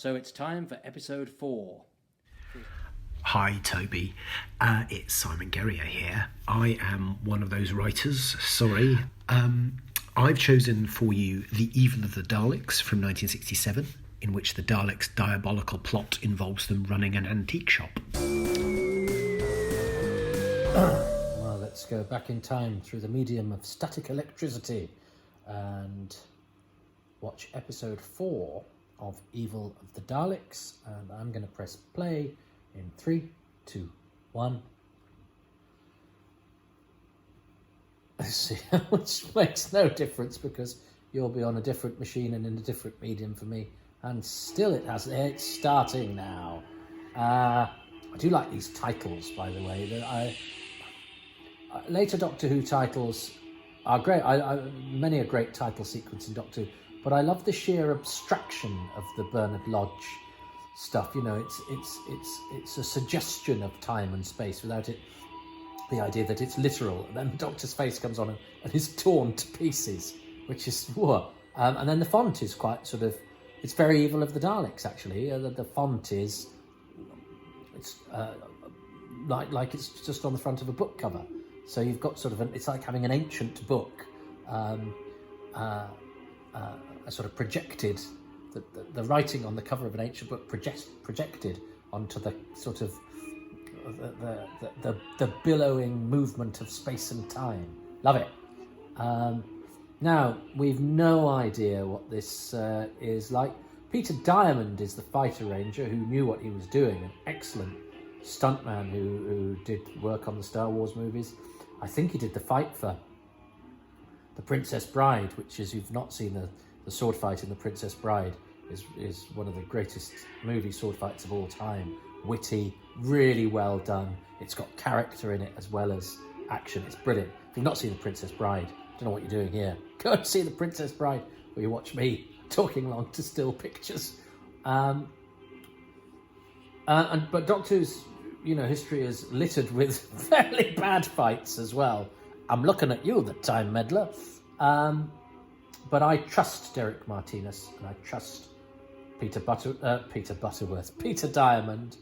So it's time for episode 4. Hi Toby, it's Simon Guerrier here. I am one of those writers, sorry. I've chosen for you The Evil of the Daleks from 1967, in which the Daleks' diabolical plot involves them running an antique shop. Well, let's go back in time through the medium of static electricity and watch episode 4 of Evil of the Daleks, and I'm going to press play in 3, 2, 1. See, which makes no difference because you'll be on a different machine and in a different medium for me, and still it's starting now. I do like these titles, by the way. Later Doctor Who titles are great. Many a great title sequence in Doctor Who, but I love the sheer abstraction of the Bernard Lodge stuff. You know, it's a suggestion of time and space without it, the idea that it's literal. And then the Doctor's face comes on and is torn to pieces, which is whoa. And then the font is quite sort of, it's very Evil of the Daleks actually. The font is, it's like it's just on the front of a book cover. So you've got sort of it's like having an ancient book, sort of projected. The writing on the cover of an ancient book projected onto the sort of the billowing movement of space and time. Love it. Now we've no idea what this is like. Peter Diamond is the fighter ranger who knew what he was doing, an excellent stuntman who did work on the Star Wars movies. I think he did the fight for The Princess Bride, which is, you've not seen the sword fight in The Princess Bride, is one of the greatest movie sword fights of all time. Witty, really well done. It's got character in it as well as action. It's brilliant. If you've not seen The Princess Bride, don't know what you're doing here. Go and see The Princess Bride, where you watch me talking along to still pictures. But Doctor Who's, history is littered with fairly bad fights as well. I'm looking at you, the time meddler. But I trust Derek Martinez, and I trust Peter Diamond.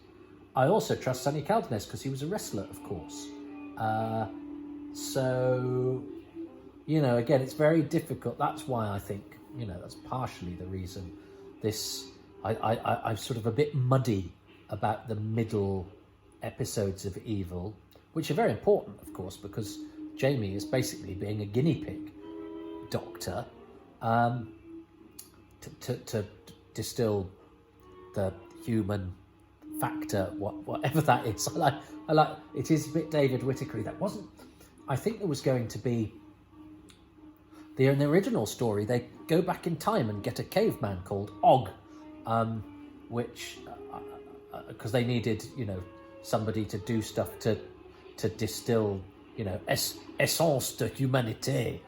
I also trust Sonny Caldenez because he was a wrestler, of course. So, again, it's very difficult. That's why I think, that's partially the reason I'm sort of a bit muddy about the middle episodes of Evil, which are very important, of course, because Jamie is basically being a guinea pig doctor to distill the human factor, whatever that is. I like it is a bit David Whittaker. That wasn't. I think there was going to be in the original story. They go back in time and get a caveman called Og, which because they needed somebody to do stuff to distill essence de humanité,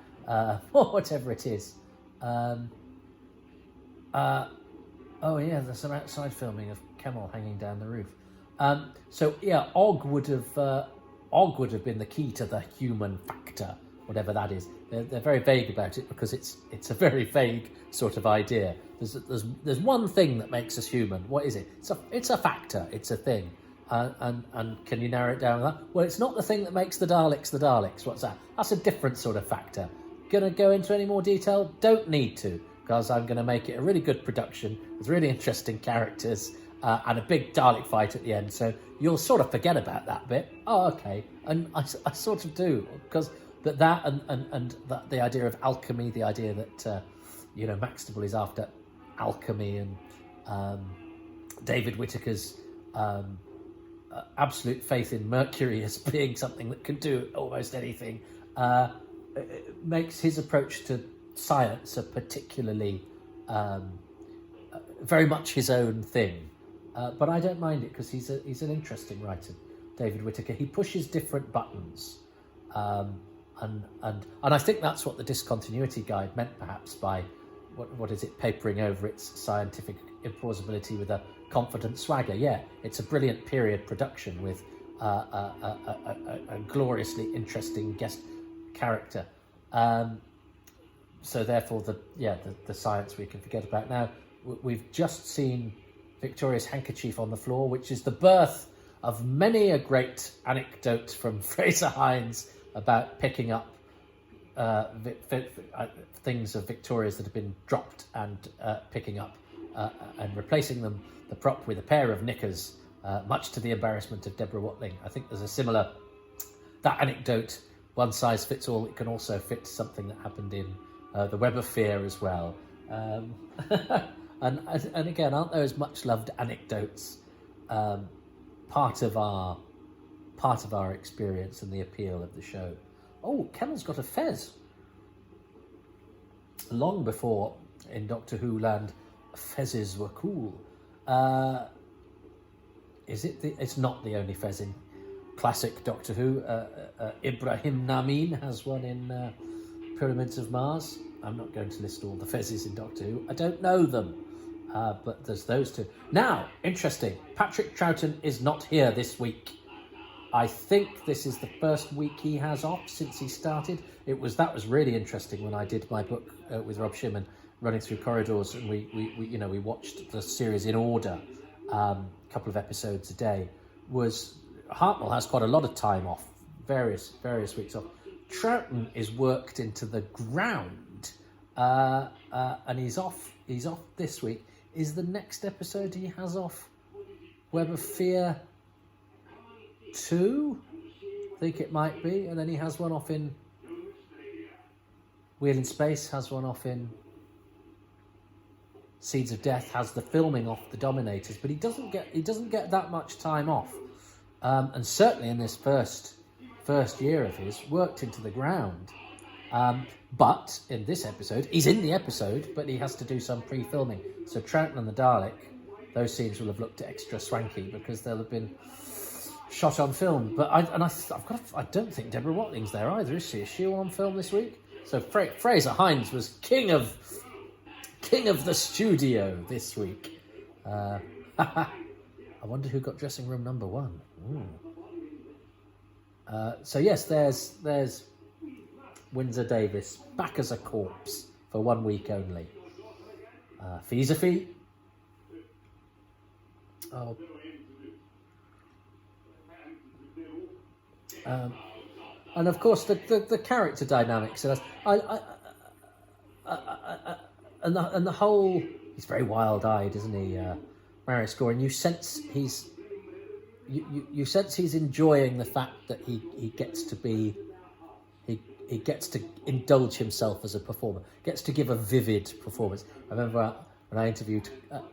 or whatever it is. Oh yeah, there's some outside filming of Kemal hanging down the roof. So yeah, Og would have been the key to the human factor, whatever that is. They're very vague about it because it's a very vague sort of idea. There's one thing that makes us human. What is it? It's a factor. It's a thing. And can you narrow it down to that? Well, it's not the thing that makes the Daleks the Daleks. What's that? That's a different sort of factor. Gonna go into any more detail? Don't need to, because I'm going to make it a really good production with really interesting characters and a big Dalek fight at the end. So you'll sort of forget about that bit. Oh, okay. And I sort of do, because that and the idea of alchemy, the idea that Maxtable is after alchemy, and David Whittaker's absolute faith in Mercury as being something that can do almost anything, makes his approach to science a particularly very much his own thing. But I don't mind it because he's an interesting writer, David Whittaker. He pushes different buttons, and I think that's what the Discontinuity Guide meant, perhaps, by what is it, papering over its scientific implausibility with a confident swagger. Yeah, it's a brilliant period production with a gloriously interesting guest character. So therefore, the science we can forget about. Now, we've just seen Victoria's handkerchief on the floor, which is the birth of many a great anecdote from Fraser Hines about picking up things of Victoria's that have been dropped and picking up and replacing the prop with a pair of knickers, much to the embarrassment of Deborah Watling. I think there's a similar, that anecdote, one size fits all. It can also fit something that happened in the Web of Fear as well. And again, aren't those much loved anecdotes part of our experience and the appeal of the show? Oh, Kennel's got a fez. Long before in Doctor Who land, fezzes were cool. Is it? It's not the only fez in classic Doctor Who. Ibrahim Namin has one in Pyramids of Mars. I'm not going to list all the fezzes in Doctor Who. I don't know them, but there's those two. Now, interesting. Patrick Troughton is not here this week. I think this is the first week he has off since he started. That was really interesting when I did my book with Rob Shimon, Running Through Corridors, and we watched the series in order, a couple of episodes a day. Hartnell has quite a lot of time off, various weeks off. Troughton is worked into the ground, and he's off this week. Is the next episode he has off Web of Fear 2? I think it might be, and then he has one off in Wheel in Space, has one off in Seeds of Death, has the filming off the Dominators, but he doesn't get that much time off, and certainly in this first year of his, worked into the ground. But in this episode, he's in the episode, but he has to do some pre-filming. So Troughton and the Dalek, those scenes will have looked extra swanky because they'll have been shot on film. But I don't think Deborah Watling's there either, is she? Is she on film this week? So Fraser Hines was king of the studio this week. I wonder who got dressing room number 1. So yes, there's Windsor Davis back as a corpse for 1 week only. Fees a fee. Oh. And of course the character dynamics. And the whole. He's very wild-eyed, isn't he, Marius Gore? And you sense he's. You sense he's enjoying the fact that he gets to be. He gets to indulge himself as a performer, gets to give a vivid performance. I remember when I interviewed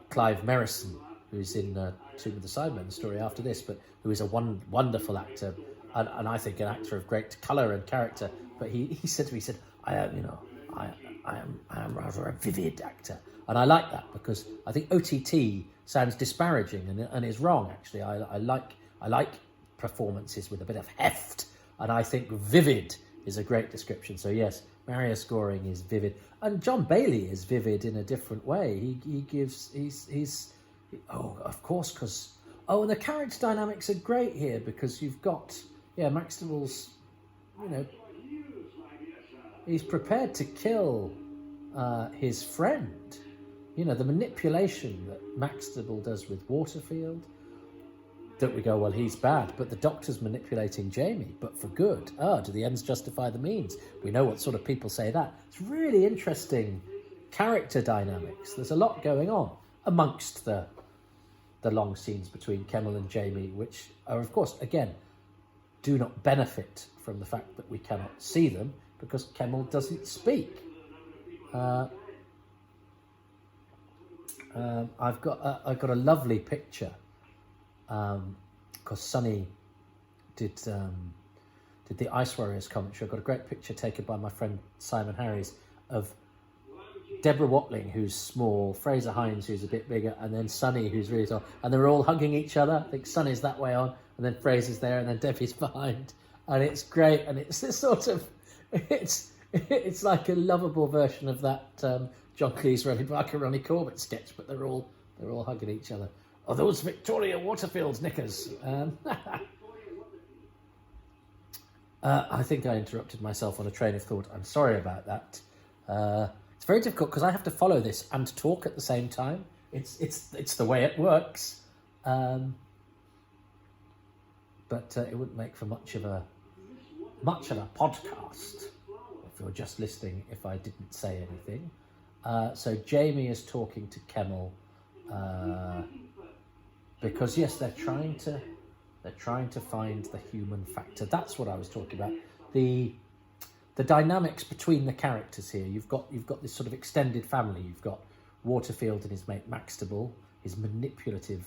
Clive Merrison, who's in Tomb of the Cybermen, the story after this, but who is a wonderful actor, and I think an actor of great colour and character. But he said to me, I am rather a vivid actor, and I like that because I think OTT sounds disparaging and is wrong. Actually, I like performances with a bit of heft, and I think vivid is a great description. So yes, Marius Goring is vivid, and John Bailey is vivid in a different way. He's of course, because and the character dynamics are great here because you've got Maxtable's, he's prepared to kill his friend. The manipulation that Maxtable does with Waterfield. That we go, well, he's bad, but the Doctor's manipulating Jamie, but for good. Do the ends justify the means? We know what sort of people say that. It's really interesting character dynamics. There's a lot going on amongst the long scenes between Kemmel and Jamie, which are, of course, again, do not benefit from the fact that we cannot see them because Kemmel doesn't speak. I've got a lovely picture. Because Sonny did the Ice Warriors commentary. I've got a great picture taken by my friend Simon Harries of Deborah Watling, who's small, Fraser Hines, who's a bit bigger, and then Sonny, who's really tall, and they're all hugging each other. I think Sonny's that way on, and then Fraser's there, and then Debbie's behind, and it's great. And it's this sort of, it's like a lovable version of that John Cleese, Ronnie Barker, Ronnie Corbett sketch, but they're all hugging each other. Oh, those Victoria Waterfield's knickers. I think I interrupted myself on a train of thought. I'm sorry about that. It's very difficult because I have to follow this and talk at the same time. it's the way it works. But it wouldn't make for much of a podcast if you're just listening if I didn't say anything. So Jamie is talking to Kemmel because yes, they're trying to find the human factor. That's what I was talking about. The dynamics between the characters here. You've got this sort of extended family. You've got Waterfield and his mate Maxtable, his manipulative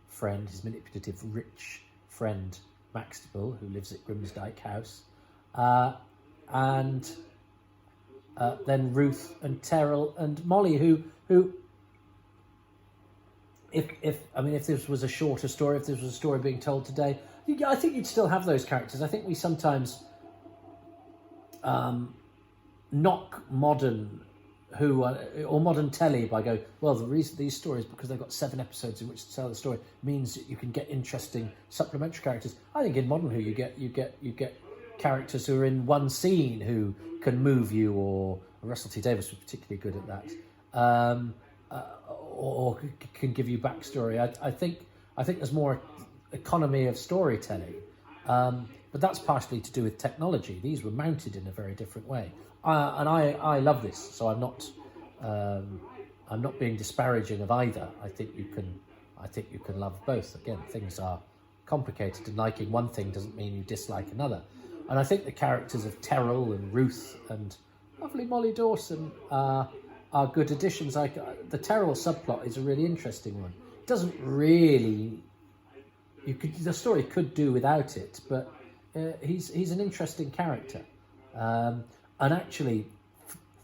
friend, his manipulative rich friend Maxtable, who lives at Grimsdyke House, and then Ruth and Terrell and Molly, who if this was a shorter story, if this was a story being told today, I think you'd still have those characters. I think we sometimes knock modern or modern telly by going, well, the reason these stories, because they've got 7 episodes in which to tell the story, means that you can get interesting supplementary characters. I think in Modern Who you get characters who are in one scene who can move you, or Russell T Davies was particularly good at that, or can give you backstory. I think there's more economy of storytelling, but that's partially to do with technology. These were mounted in a very different way. And I love this, so I'm not being disparaging of either. I think you can love both. Again, things are complicated, and liking one thing doesn't mean you dislike another. And I think the characters of Terrell and Ruth and lovely Molly Dawson are good additions. The Terrell subplot is a really interesting one. It doesn't really. The story could do without it, but he's an interesting character. And actually,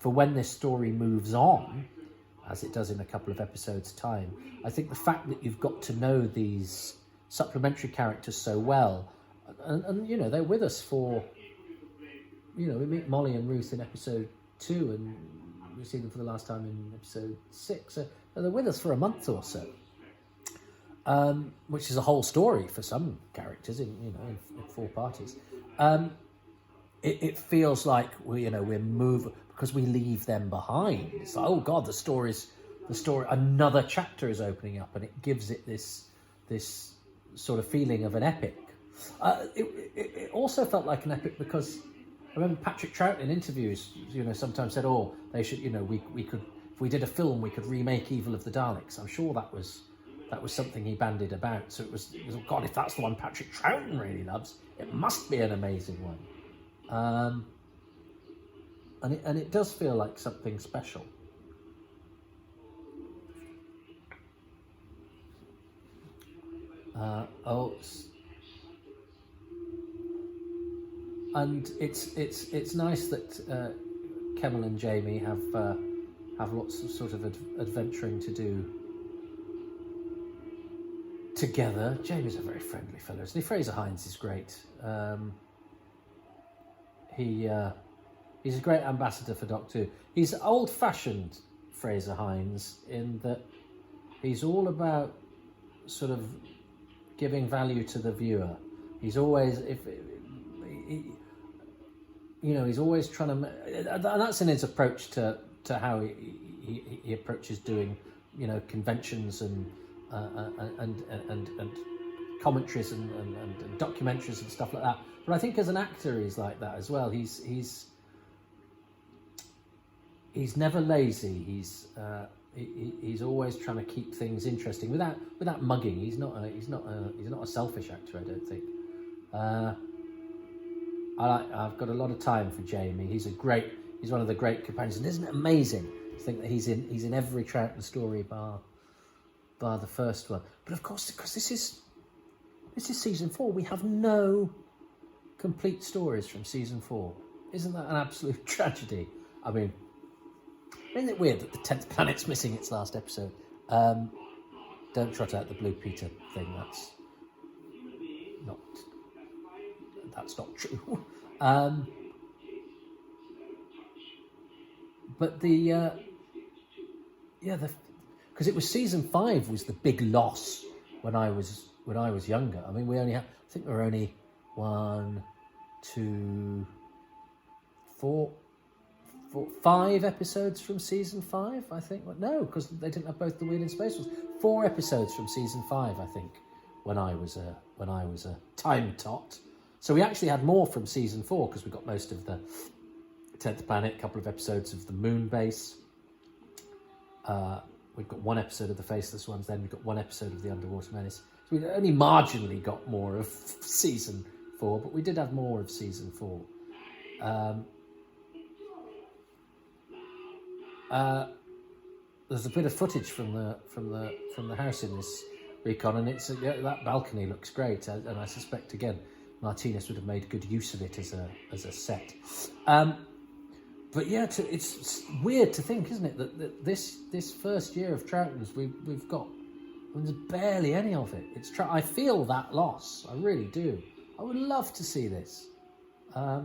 for when this story moves on, as it does in a couple of episodes' time, I think the fact that you've got to know these supplementary characters so well, and they're with us for, we meet Molly and Ruth in episode 2, and we see them for the last time in episode 6. So they're with us for a month or so, which is a whole story for some characters in 4 parties. It feels like we're moving because we leave them behind. It's like, oh God, the story, another chapter is opening up, and it gives it this sort of feeling of an epic. It also felt like an epic because I remember Patrick Troughton in interviews, sometimes said, oh, they should, we could, if we did a film, we could remake Evil of the Daleks. I'm sure that was something he bandied about. So it was oh God, if that's the one Patrick Troughton really loves, it must be an amazing one. And it does feel like something special. And it's nice that Kemmel and Jamie have lots of sort of adventuring to do together. Jamie's a very friendly fellow, isn't he? Fraser Hines is great. He's a great ambassador for Doctor Who. He's old-fashioned Fraser Hines in that he's all about sort of giving value to the viewer. He's always he's always trying to, and that's in his approach to how he approaches doing conventions and commentaries and documentaries and stuff like that. But I think as an actor, he's like that as well. He's never lazy. He's always trying to keep things interesting without mugging. He's not a selfish actor, I don't think. I've got a lot of time for Jamie. He's one of the great companions, and isn't it amazing to think that he's in every Troughton story bar the first one. But of course, because this is season 4, we have no complete stories from season 4. Isn't that an absolute tragedy? I mean, isn't it weird that the 10th planet's missing its last episode? Don't trot out the Blue Peter thing. That's not true. But because it was season 5 was the big loss when I was younger. I mean, I think there were only 1, 2, 4, 5 episodes from season 5, I think. Well, no, because they didn't have both the Wheel in Space. It was 4 episodes from season 5, I think, when I was a time tot. So we actually had more from season 4 because we got most of the 10th Planet, a couple of episodes of the Moon Base. We've got 1 episode of the Faceless Ones, then we've got 1 episode of the Underwater Menace. So we only marginally got more of season 4, but we did have more of season 4. There's a bit of footage from the house in this recon, and that balcony looks great, and I suspect again Martinez would have made good use of it as a set. But yeah, it's weird to think, isn't it, that this first year of Troughton's we've got, there's barely any of it. I feel that loss, I really do. I would love to see this. I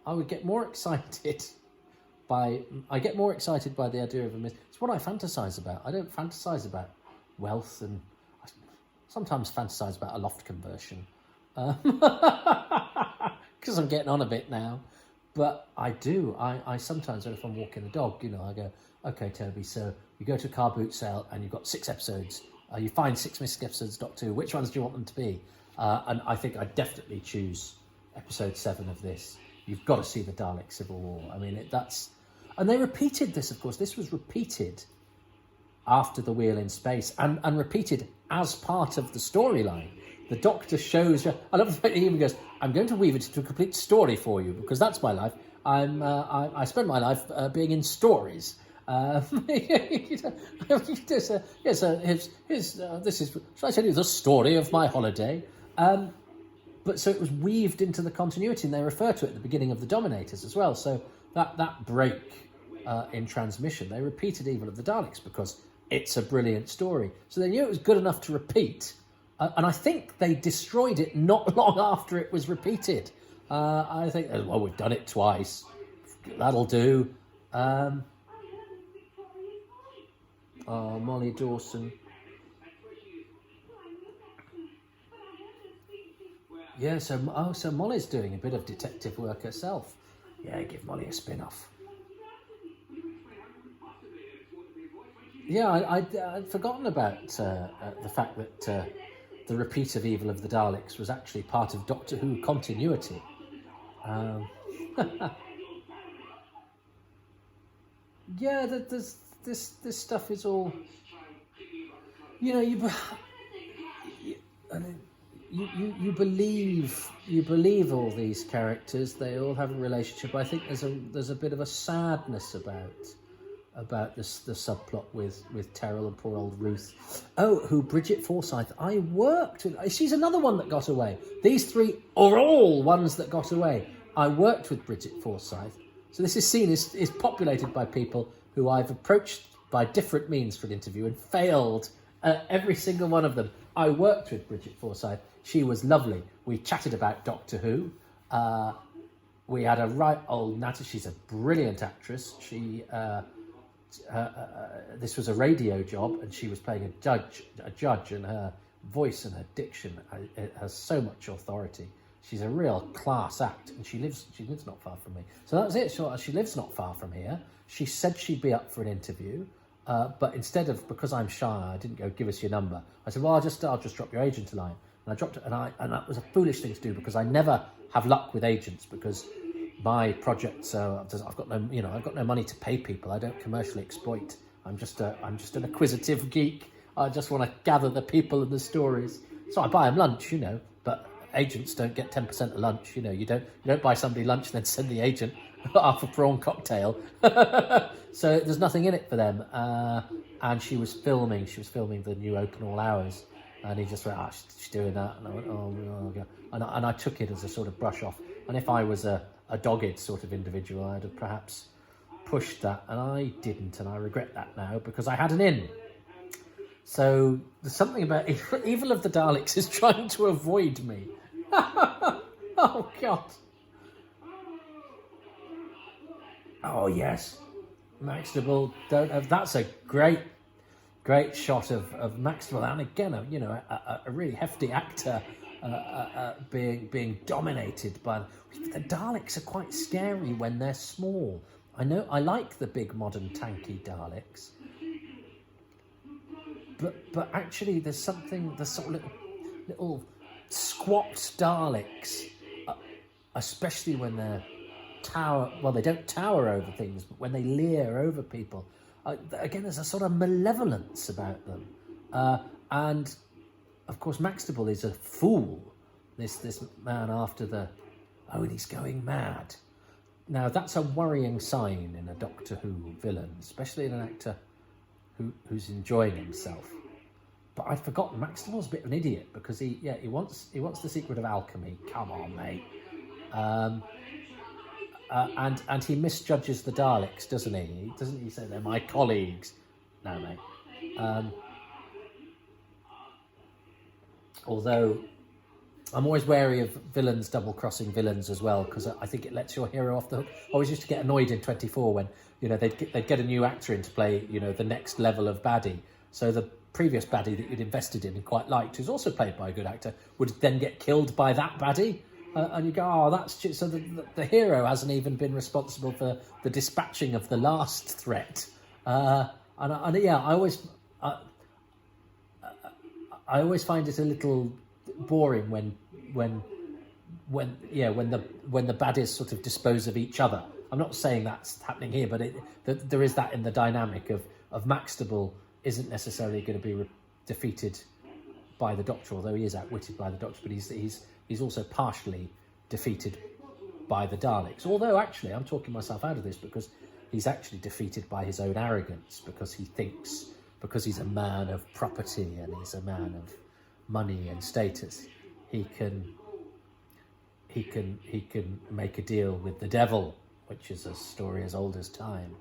would get more excited by the idea of a myth. It's what I fantasize about. I don't fantasize about wealth, and I sometimes fantasize about a loft conversion because I'm getting on a bit now. But I do. I sometimes, if I'm walking the dog, I go, okay, Toby, so you go to a car boot sale and you've got 6 episodes. You find 6 missing episodes, Doctor Who. Which ones do you want them to be? And I think I'd definitely choose episode 7 of this. You've got to see the Dalek Civil War. I mean, and they repeated this, of course. This was repeated after the Wheel in Space and repeated as part of the storyline. The Doctor shows you. I love the fact he even goes, I'm going to weave it into a complete story for you because that's my life. I spend my life being in stories. This is, shall I tell you the story of my holiday? But so it was weaved into the continuity, and they refer to it at the beginning of the Dominators as well. So that break in transmission, they repeated Evil of the Daleks because it's a brilliant story. So they knew it was good enough to repeat, and I think they destroyed it not long after it was repeated. I think, well, we've done it twice. That'll do. Molly Dawson. Yeah, so Molly's doing a bit of detective work herself. Yeah, give Molly a spin-off. Yeah, I'd forgotten about the fact that the repeat of Evil of the Daleks was actually part of Doctor Who continuity. Yeah, this stuff is all, you believe all these characters. They all have a relationship. I think there's a bit of a sadness about the subplot with Terrell and poor old Ruth. Oh, who Bridget Forsyth. I worked with. She's another one that got away. These 3 are all ones that got away. I worked with Bridget Forsyth. So this is seen is populated by people who I've approached by different means for an interview and failed every single one of them. I worked with Bridget Forsyth. She was lovely. We chatted about Doctor Who. We had a right old natter. She's a brilliant actress. She this was a radio job, and she was playing a judge, and her voice and her diction has so much authority. She's a real class act, and she lives not far from me. So that's it. She lives not far from here. She said she'd be up for an interview, but instead of, because I'm shy, I didn't go, give us your number. I said, well, I'll just drop your agent a line. And I dropped it, and that was a foolish thing to do because I never have luck with agents because my projects, I've got no money to pay people. I don't commercially exploit. I'm just an acquisitive geek. I just want to gather the people and the stories. So I buy them lunch, but agents don't get 10% of lunch. You don't buy somebody lunch and then send the agent half a prawn cocktail. So there's nothing in it for them. And she was filming the new Open All Hours, and he just went, she's doing that, and I went, oh, and I took it as a sort of brush off. And if I was a dogged sort of individual, I'd have perhaps pushed that, and I didn't, and I regret that now because I had an in. So there's something about Evil of the Daleks is trying to avoid me. Oh, God. Oh, yes. Maxtable, that's a great shot of Maxtable, and again, a really hefty actor being dominated by... The Daleks are quite scary when they're small. I know I like the big modern tanky Daleks, but actually there's sort of little squat Daleks, especially when they're they don't tower over things, but when they leer over people, again there's a sort of malevolence about them, and of course Maxtable is a fool, this man after and he's going mad. Now that's a worrying sign in a Doctor Who villain, especially in an actor who's enjoying himself. But I'd forgotten Maxtable's a bit of an idiot, because he wants the secret of alchemy. Come on, mate. And he misjudges the Daleks, doesn't he? Doesn't he say they're my colleagues? No, mate. Although I'm always wary of villains double-crossing villains as well, because I think it lets your hero off the hook. I always used to get annoyed in 24 when they'd get a new actor in to play the next level of baddie. So the previous baddie that you'd invested in and quite liked, who's also played by a good actor, would then get killed by that baddie. And you go, oh, that's just, so the hero hasn't even been responsible for the dispatching of the last threat. I always find it a little boring when the baddies sort of dispose of each other. I'm not saying that's happening here, but there is that in the dynamic of Maxtable isn't necessarily going to be defeated by the Doctor, although he is outwitted by the Doctor, but he's also partially defeated by the Daleks. Although actually I'm talking myself out of this, because he's actually defeated by his own arrogance, because he thinks, because he's a man of property and he's a man of money and status, he can make a deal with the devil, which is a story as old as time,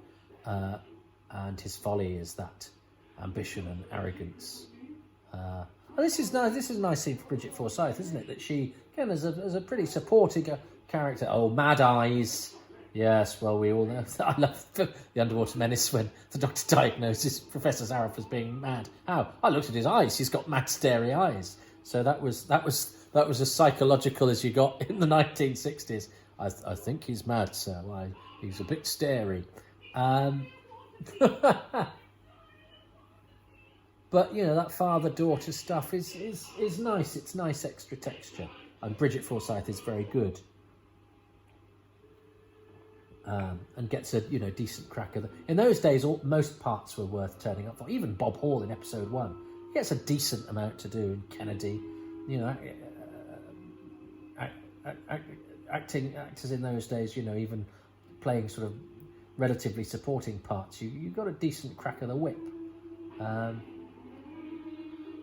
and his folly is that ambition and arrogance. This is nice. This is a nice scene for Bridget Forsyth, isn't it? That she, again, as a pretty supporting character. Oh, Mad Eyes. Yes, well, we all know. I love the Underwater Menace when the Doctor diagnoses Professor Zaroff as being mad. How? I looked at his eyes. He's got mad, starey eyes. So that was as psychological as you got in the 1960s. I think he's mad, sir. Why, he's a bit starey. But that father-daughter stuff is nice. It's nice extra texture, and Bridget Forsyth is very good, and gets a decent crack of in those days. Most parts were worth turning up for. Even Bob Hall in episode 1 gets a decent amount to do. And Kennedy, actors in those days, even playing sort of relatively supporting parts, you got a decent crack of the whip.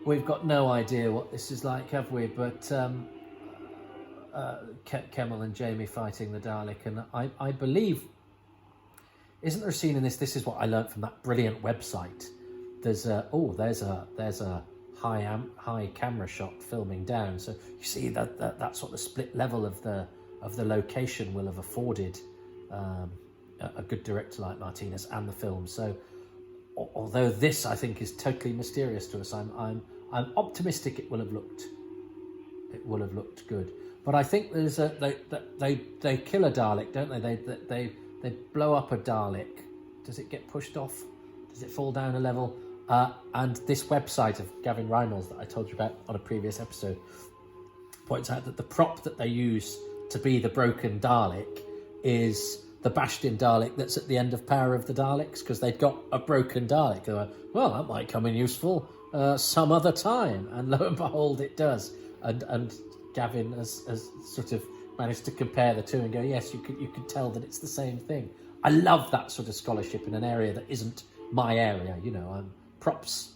We've got no idea what this is like, have we? But Kemmel and Jamie fighting the Dalek, and I believe, isn't there a scene in this? This is what I learnt from that brilliant website. There's a high camera shot filming down, so you see that sort of split level of the location will have afforded a good director like Martinez and the film. So although this I think is totally mysterious to us, I'm optimistic it will have looked good. But I think there's they kill a Dalek, don't they? They blow up a Dalek. Does it get pushed off? Does it fall down a level? And this website of Gavin Reynolds that I told you about on a previous episode points out that the prop that they use to be the broken Dalek is the bashed-in Dalek that's at the end of Power of the Daleks, because they've got a broken Dalek. They're like, well, that might come in useful some other time, and lo and behold, it does. And Gavin has sort of managed to compare the two and go, yes, you could tell that it's the same thing. I love that sort of scholarship in an area that isn't my area. Props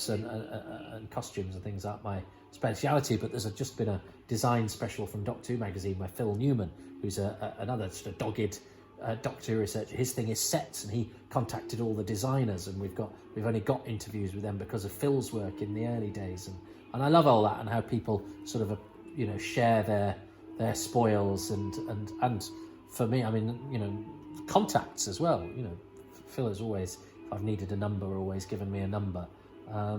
and costumes and things aren't my speciality, but there's just been a design special from Doctor Who magazine by Phil Newman, who's another sort of dogged Doctor Who researcher. His thing is sets, and he contacted all the designers, and we've only got interviews with them because of Phil's work in the early days, and I love all that, and how people sort of share their spoils, and for me, I mean, contacts as well. Phil has always, if I've needed a number, always given me a number,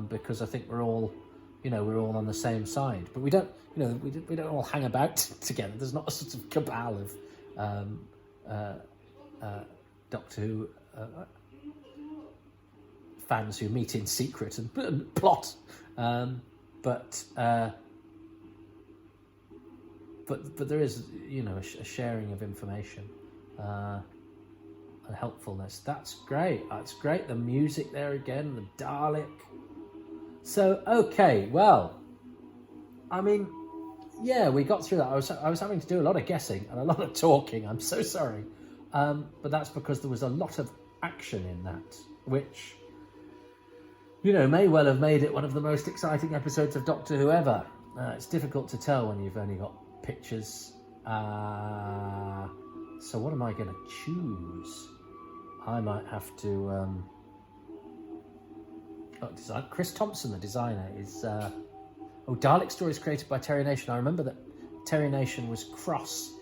because I think we're all on the same side, but we don't all hang about together. There's not a sort of cabal of Doctor Who fans who meet in secret and plot, but there is, a sharing of information and helpfulness. That's great. The music there again, the Dalek. So okay, well, I mean, yeah, we got through that. I was having to do a lot of guessing and a lot of talking. I'm so sorry, but that's because there was a lot of action in that, which, may well have made it one of the most exciting episodes of Doctor Who ever. It's difficult to tell when you've only got pictures. So what am I going to choose? I might have to... Chris Thompson, the designer, is... Dalek Stories created by Terry Nation. I remember that Terry Nation was cross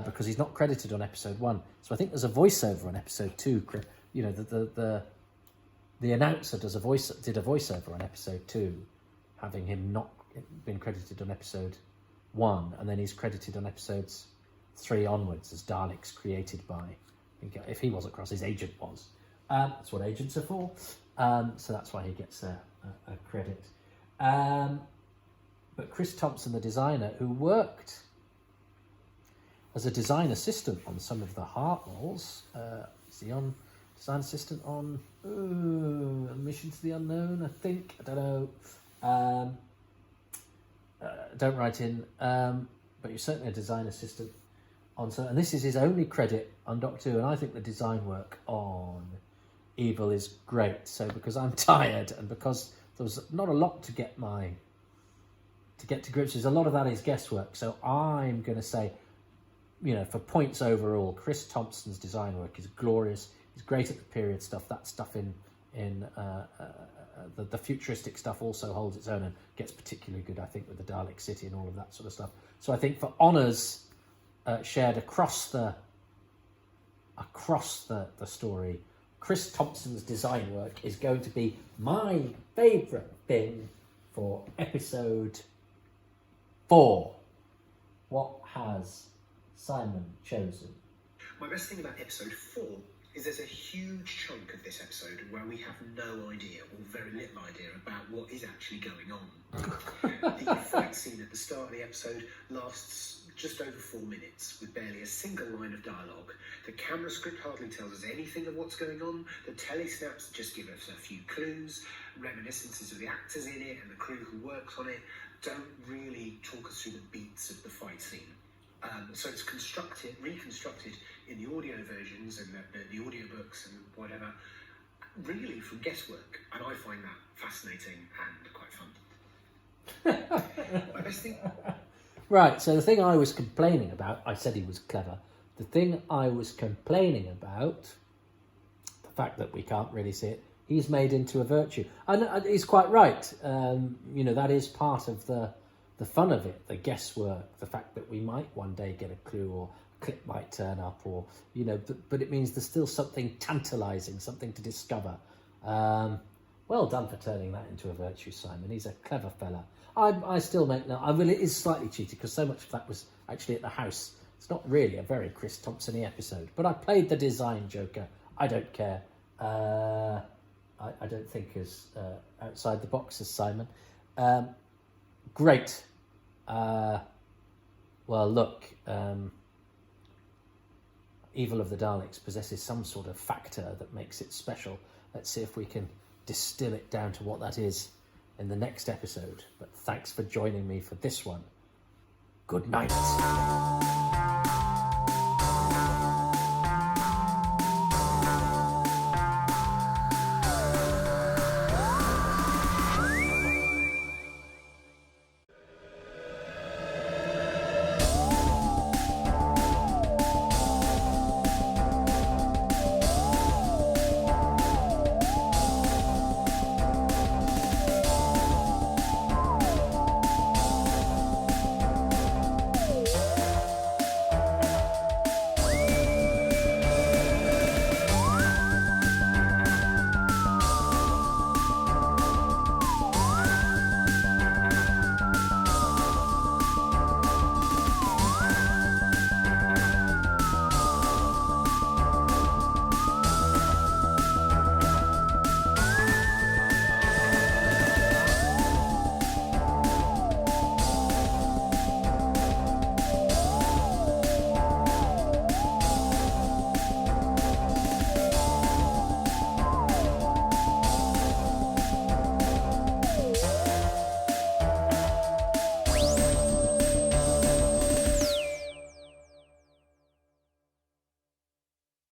because he's not credited on episode 1. So I think there's a voiceover on episode 2. The announcer did a voiceover on episode 2, having him not been credited on episode 1, and then he's credited on episodes 3 onwards as Daleks created by. If he wasn't cross, his agent was. That's what agents are for. So that's why he gets a credit. But Chris Thompson, the designer, who worked as a design assistant on some of the Hartnells, is he on design assistant on Mission to the Unknown, I think? I don't know. Don't write in. But he's certainly a design assistant on some, and this is his only credit on Doctor Who, and I think the design work on Evil is great. So because I'm tired and because there was not a lot to get to grips with, a lot of that is guesswork. So I'm going to say, for points overall, Chris Thompson's design work is glorious. He's great at the period stuff. That stuff in the futuristic stuff also holds its own and gets particularly good, I think, with the Dalek City and all of that sort of stuff. So I think for honours shared across the story, Chris Thompson's design work is going to be my favourite thing for episode 4. What has Simon chosen? My best thing about episode 4 is there's a huge chunk of this episode where we have no idea or very little idea about what is actually going on. The fight scene at the start of the episode lasts just over 4 minutes with barely a single line of dialogue. The camera script hardly tells us anything of what's going on. The telesnaps just give us a few clues. Reminiscences of the actors in it and the crew who works on it don't really talk us through the beats of the fight scene. So it's reconstructed in the audio versions and the audiobooks and whatever, really from guesswork, and I find that fascinating and quite fun. My best thing... Right, so the thing I was complaining about, I said he was clever. The thing I was complaining about, the fact that we can't really see it, he's made into a virtue. And he's quite right. That is part of the fun of it, the guesswork, the fact that we might one day get a clue or a clip might turn up, or, but it means there's still something tantalising, something to discover. Well done for turning that into a virtue, Simon. He's a clever fella. I still make no. It is slightly cheated because so much of that was actually at the house. It's not really a very Chris Thompson-y episode, but I played the design joker. I don't care. I don't think as outside the box as Simon. Great. Well, look. Evil of the Daleks possesses some sort of factor that makes it special. Let's see if we can distill it down to what that is in the next episode. But thanks for joining me for this one. Good night.